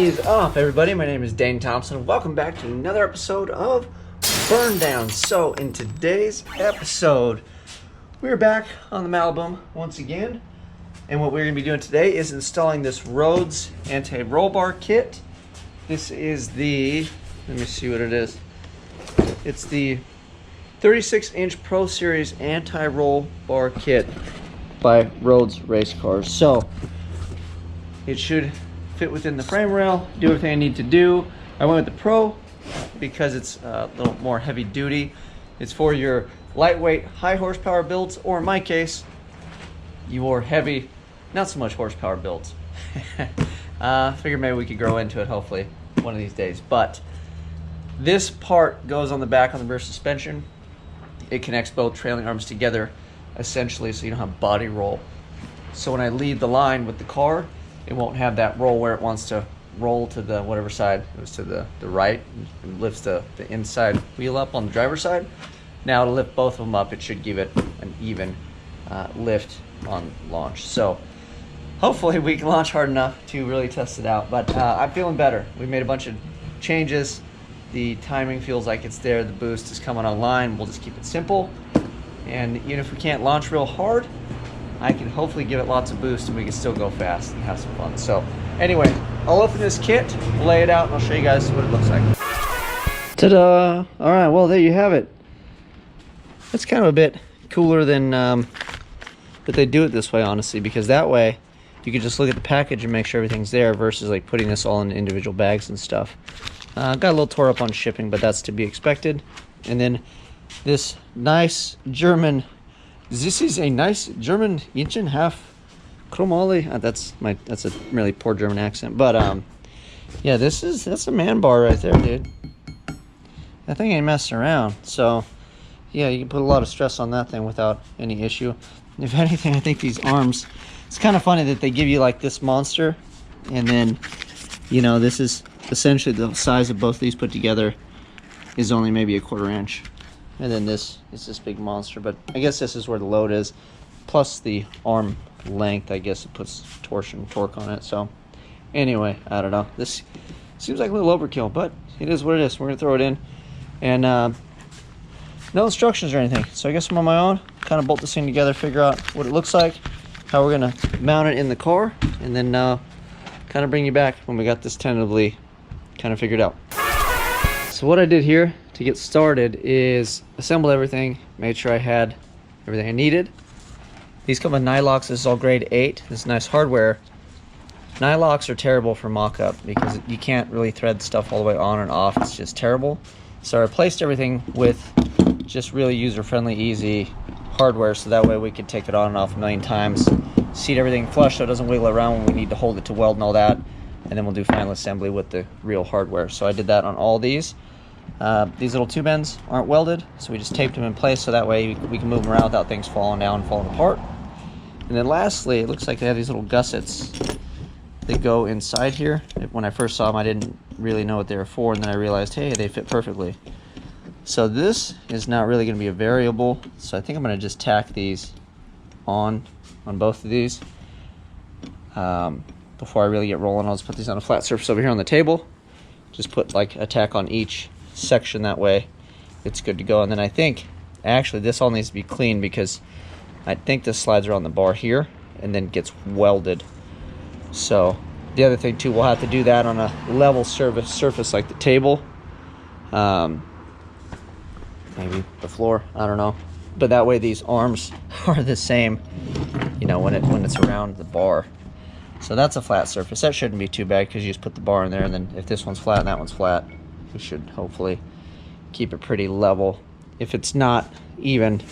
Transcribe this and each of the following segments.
is up, everybody? My name is Dane Thompson. Welcome back to another episode of Burndown. So, in today's episode, we're back on the Maliboom once again. And what we're going to be doing today is installing this Rhodes anti-roll bar kit. This is the, let me see what it is. It's the 36-inch Pro Series anti-roll bar kit by Rhodes race cars. So, it should fit within the frame rail, do everything I need to do. I went with the Pro because it's a little more heavy duty. It's for your lightweight, high horsepower builds, or in my case, your heavy, not so much horsepower builds. Figure maybe we could grow into it hopefully one of these days. But this part goes on the back on the rear suspension. It connects both trailing arms together essentially so you don't have body roll. So when I lead the line with the car, it won't have that roll where it wants to roll to the whatever side. It was to the right. It lifts the inside wheel up on the driver's side. Now to lift both of them up, it should give it an even lift on launch. So hopefully we can launch hard enough to really test it out. But I'm feeling better. We made a bunch of changes. The timing feels like it's there. The boost is coming online. We'll just keep it simple. And even if we can't launch real hard, I can hopefully give it lots of boost and we can still go fast and have some fun. So anyway, I'll open this kit, lay it out, and I'll show you guys what it looks like. Ta-da! All right, well, there you have it. It's kind of a bit cooler than that they do it this way, honestly, because that way you can just look at the package and make sure everything's there versus like putting this all in individual bags and stuff. Got a little tore up on shipping, but that's to be expected. And then this nice German, this is a nice German inch and half chromoly. That's a really poor German accent, but yeah, that's a man bar right there, dude. That thing ain't messing around. So yeah, you can put a lot of stress on that thing without any issue. If anything, I think these arms, it's kind of funny that they give you like this monster, and then you know this is essentially the size of both these put together is only maybe a 1/4 inch. And then this is this big monster, but I guess this is where the load is, plus the arm length. I guess it puts torque on it. So anyway, I don't know. This seems like a little overkill, but it is what it is. We're gonna throw it in, and no instructions or anything. So I guess I'm on my own. Kind of bolt this thing together, figure out what it looks like, how we're gonna mount it in the car, and then kind of bring you back when we got this tentatively kind of figured out. So what I did here to get started is assembled everything, made sure I had everything I needed. These come with Nylox. This is all grade 8. This is nice hardware. Nylox are terrible for mock-up because you can't really thread stuff all the way on and off. It's just terrible. So I replaced everything with just really user-friendly, easy hardware, so that way we could take it on and off a million times, seat everything flush so it doesn't wiggle around when we need to hold it to weld and all that, and then we'll do final assembly with the real hardware. So I did that on all these. These little tube ends aren't welded, so we just taped them in place so that way we can move them around without things falling down and falling apart. And then lastly, it looks like they have these little gussets that go inside here. When I first saw them, I didn't really know what they were for, and then I realized, hey, they fit perfectly. So this is not really going to be a variable, so I think I'm going to just tack these on both of these. Before I really get rolling, I'll just put these on a flat surface over here on the table. Just put like a tack on each section, that way it's good to go. And then I think actually this all needs to be cleaned because I think this slides around the bar here and then gets welded. So the other thing too, we'll have to do that on a level surface like the table, maybe the floor, I don't know, but that way these arms are the same, you know, when it's around the bar. So that's a flat surface. That shouldn't be too bad because you just put the bar in there, and then if this one's flat and that one's flat, we should hopefully keep it pretty level. If it's not even,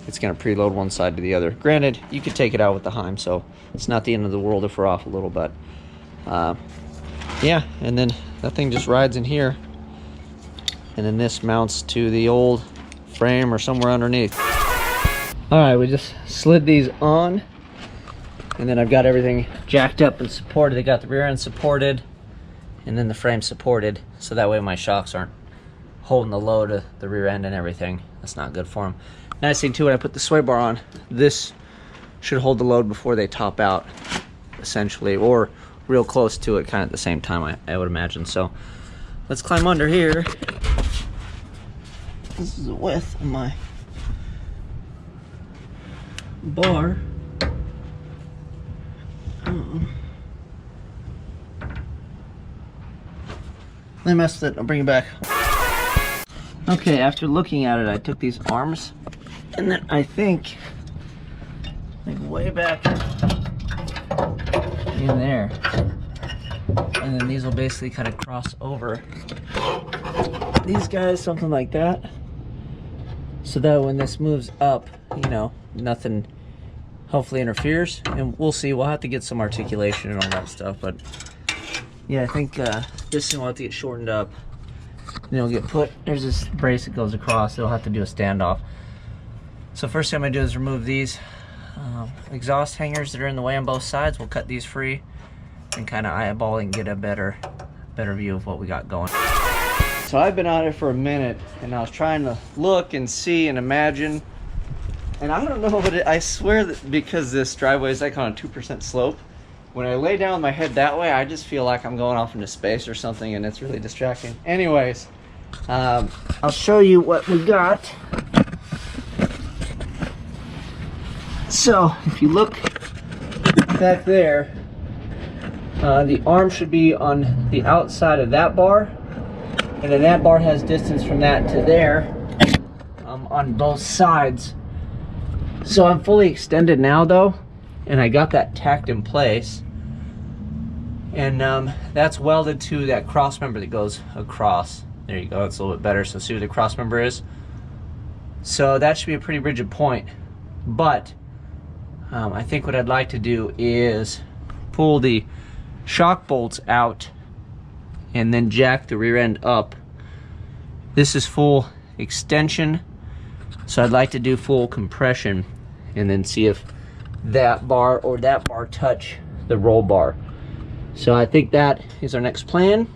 it's going to preload one side to the other. Granted, you could take it out with the Heim, so it's not the end of the world if we're off a little bit. Yeah, and then that thing just rides in here, and then this mounts to the old frame or somewhere underneath. All right, we just slid these on. And then I've got everything jacked up and supported. I got the rear end supported and then the frame supported, so that way my shocks aren't holding the load of the rear end and everything. That's not good for them. Nice thing too, when I put the sway bar on, this should hold the load before they top out, essentially, or real close to it kind of at the same time, I would imagine. So let's climb under here. This is the width of my bar. I messed it. I'll bring it back. Okay, after looking at it, I took these arms, and then I think, like way back in there, and then these will basically kind of cross over these guys, something like that, so that when this moves up, you know, nothing hopefully interferes. And we'll see. We'll have to get some articulation and all that stuff, but yeah, I think this thing will have to get shortened up. Then it'll get put, there's this brace that goes across, it'll have to do a standoff. So first thing I'm gonna do is remove these exhaust hangers that are in the way on both sides. We'll cut these free and kind of eyeball and get a better view of what we got going. So I've been out here for a minute, and I was trying to look and see and imagine, and I don't know, but I swear that because this driveway is like on a 2% slope, when I lay down my head that way, I just feel like I'm going off into space or something, and it's really distracting. Anyways, I'll show you what we got. So if you look back there, the arm should be on the outside of that bar, and then that bar has distance from that to there on both sides. So I'm fully extended now though, and I got that tacked in place, and that's welded to that cross member that goes across. There you go, it's a little bit better. So see where the cross member is? So that should be a pretty rigid point, but I think what I'd like to do is pull the shock bolts out and then jack the rear end up. This is full extension, so I'd like to do full compression and then see if that bar or that bar touch the roll bar. So I think that is our next plan.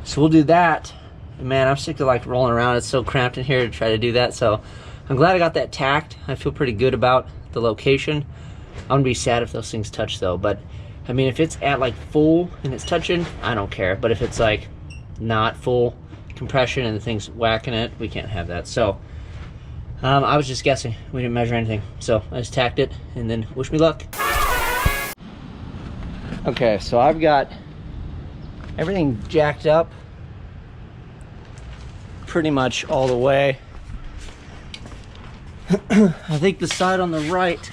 So we'll do that. Man, I'm sick of like rolling around. It's so cramped in here to try to do that. So I'm glad I got that tacked. I feel pretty good about the location. I'm gonna be sad if those things touch though. But I mean, if it's at like full and it's touching, I don't care. But if it's like not full compression and the thing's whacking it, we can't have that. So I was just guessing. We didn't measure anything. So I just tacked it and then wish me luck. Okay, so I've got everything jacked up pretty much all the way. I think the side on the right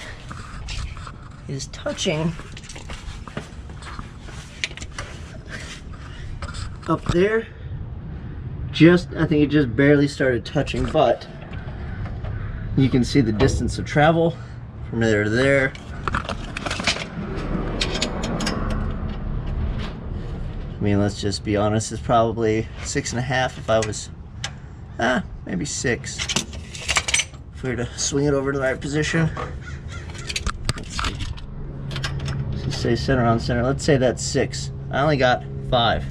is touching up there. I think it just barely started touching, but you can see the distance of travel from there to there. I mean, let's just be honest, it's probably 6.5 if I was, maybe 6. If we were to swing it over to the right position. Let's see. Let's just say center on center. Let's say that's 6. I only got 5.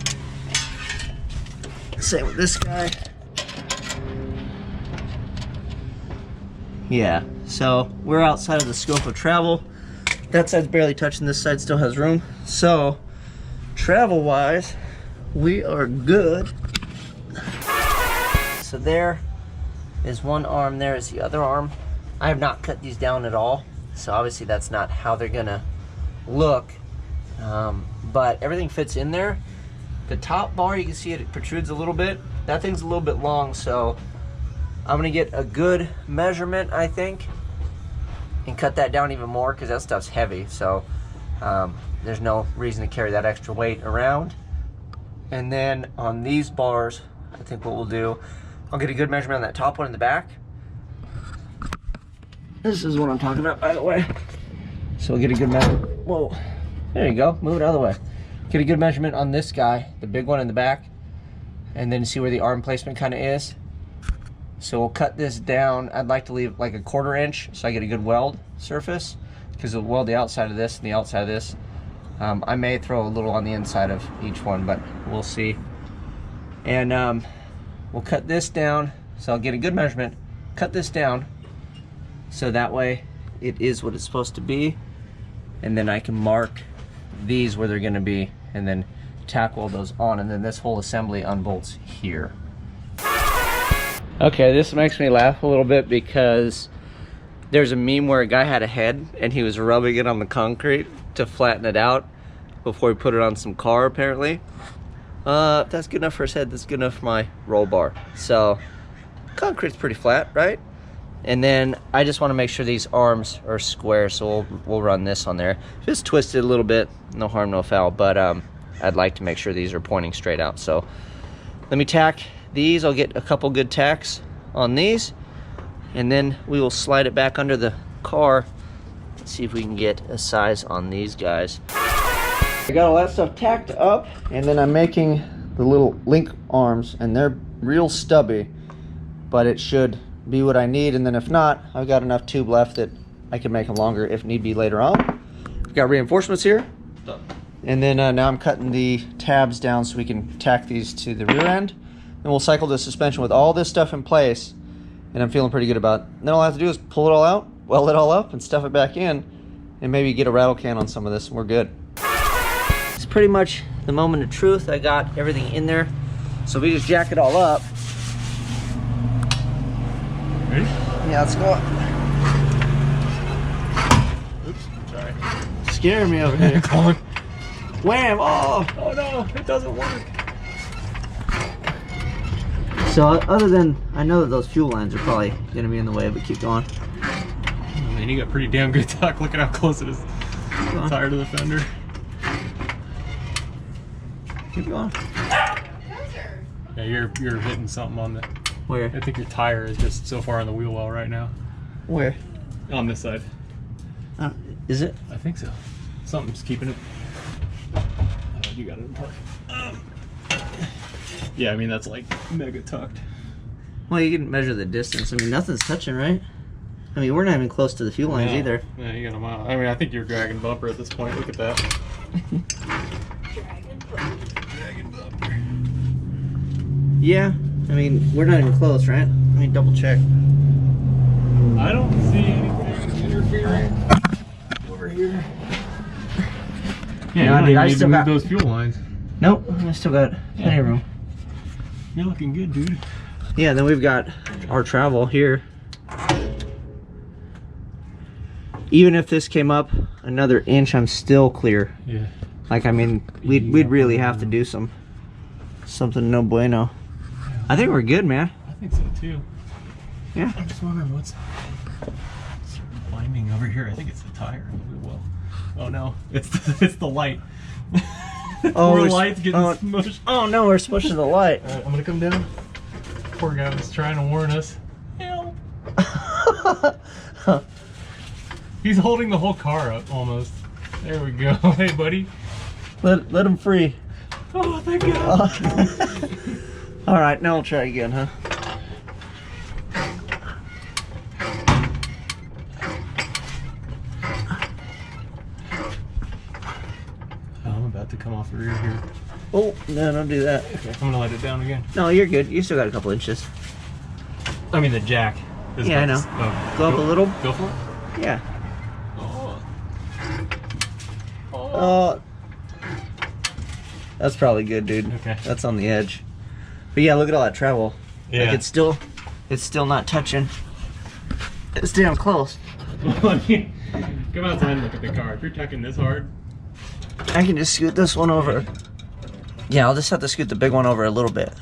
Same with this guy. Yeah, so we're outside of the scope of travel. That side's barely touching, this side still has room. So, travel-wise, we are good. So there is one arm, there is the other arm. I have not cut these down at all, so obviously that's not how they're gonna look. But everything fits in there. The top bar, you can see it protrudes a little bit. That thing's a little bit long, so I'm gonna get a good measurement, I think, and cut that down even more because that stuff's heavy. So there's no reason to carry that extra weight around. And then on these bars, I think what we'll do, I'll get a good measurement on that top one in the back. This is what I'm talking about, by the way. So we'll get a good measurement. Whoa, there you go, move it out of the way. Get a good measurement on this guy, the big one in the back, and then see where the arm placement kind of is. So we'll cut this down. I'd like to leave like a 1/4 inch so I get a good weld surface, because we'll weld the outside of this and the outside of this. I may throw a little on the inside of each one, but we'll see. And we'll cut this down, so I'll get a good measurement, cut this down, so that way it is what it's supposed to be, and then I can mark these where they're going to be, and then tack weld those on, and then this whole assembly unbolts here. Okay, this makes me laugh a little bit because there's a meme where a guy had a head and he was rubbing it on the concrete to flatten it out before he put it on some car, apparently. If that's good enough for his head, that's good enough for my roll bar. So concrete's pretty flat, right? And then I just want to make sure these arms are square, so we'll run this on there. If it's twisted a little bit, no harm, no foul, but I'd like to make sure these are pointing straight out. So let me tack these. I'll get a couple good tacks on these, and then we will slide it back under the car. Let's see if we can get a size on these guys. I got all that stuff tacked up, and then I'm making the little link arms, and they're real stubby, but it should be what I need. And then if not, I've got enough tube left that I can make them longer if need be later on. We've got reinforcements here. And then now I'm cutting the tabs down so we can tack these to the rear end. And we'll cycle the suspension with all this stuff in place, and I'm feeling pretty good about it. Then all I have to do is pull it all out, weld it all up, and stuff it back in, and maybe get a rattle can on some of this, and we're good. It's pretty much the moment of truth. I got everything in there, so we just jack it all up. Ready? Yeah, let's go. Oops, sorry. Scaring me over here. Come on. Wham! Oh! Oh no, it doesn't work. So other than, I know that those fuel lines are probably gonna be in the way, but keep going. Oh, man, you got pretty damn good tuck. Look at how close it is. Tired of the fender. Keep going. Yeah, you're hitting something on the. Where? I think your tire is just so far on the wheel well right now. Where? On this side. Is it? I think so. Something's keeping it. You got it in park. Yeah, I mean that's like mega tucked. Well, you can measure the distance. I mean, nothing's touching, right? I mean, we're not even close to the fuel lines either. Yeah, you got a mile. I mean, I think you're dragging bumper at this point. Look at that. Dragging bumper. Yeah, I mean, we're not even close, right? Let me double check. I don't see anything interfering over here. Yeah, no, dude, I still got those fuel lines. Nope, I still got plenty of room. You're looking good, dude. Yeah, then we've got our travel here. Even if this came up another inch, I'm still clear. Yeah. Like, I mean, we'd really have to do something no bueno. Yeah. I think we're good, man. I think so too. Yeah. I'm just wondering what's binding over here. I think it's the tire. Well, oh no, it's the light. Oh, the light's getting smushed. Oh no, we're smushing the light. All right, I'm gonna come down. Poor guy was trying to warn us. Help! He's holding the whole car up almost. There we go. Hey, buddy. Let him free. Oh, thank God. All right, now we'll try again, huh? I'm about to come off the rear here. Oh, no, don't do that. Okay, I'm gonna let it down again. No, you're good. You still got a couple inches. I mean the jack. Yeah, I know. Go up a little. Go for it. Yeah. Oh. That's probably good, dude. Okay. That's on the edge. But yeah, look at all that travel. Yeah. Like it's still not touching. It's damn close. Come outside and look at the car. If you're tucking this hard. I can just scoot this one over. Yeah, I'll just have to scoot the big one over a little bit.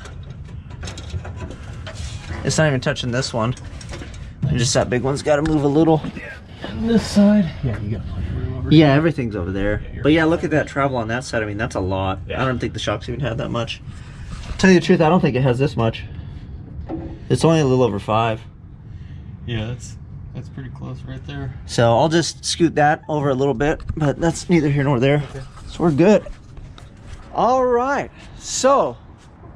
It's not even touching this one. And just that big one's got to move a little. And this side. Yeah, you got plenty of room over here. Yeah, everything's over there. But yeah, look at that travel on that side. I mean, that's a lot. Yeah. I don't think the shocks even have that much. Tell you the truth, I don't think it has this much. It's only a little over 5. Yeah, that's pretty close right there. So I'll just scoot that over a little bit, but that's neither here nor there. Okay. So we're good. All right, so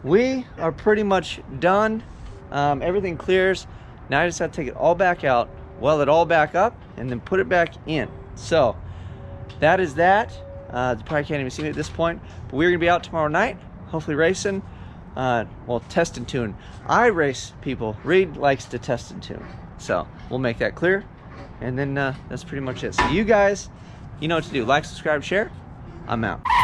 we are pretty much done. Everything clears. Now I just have to take it all back out, weld it all back up, and then put it back in. So that is that. You probably can't even see me at this point, but we're gonna be out tomorrow night, hopefully racing. Well, test and tune. I race people. Reed likes to test and tune. So we'll make that clear. And then that's pretty much it. So you guys, you know what to do. Like, subscribe, share. I'm out.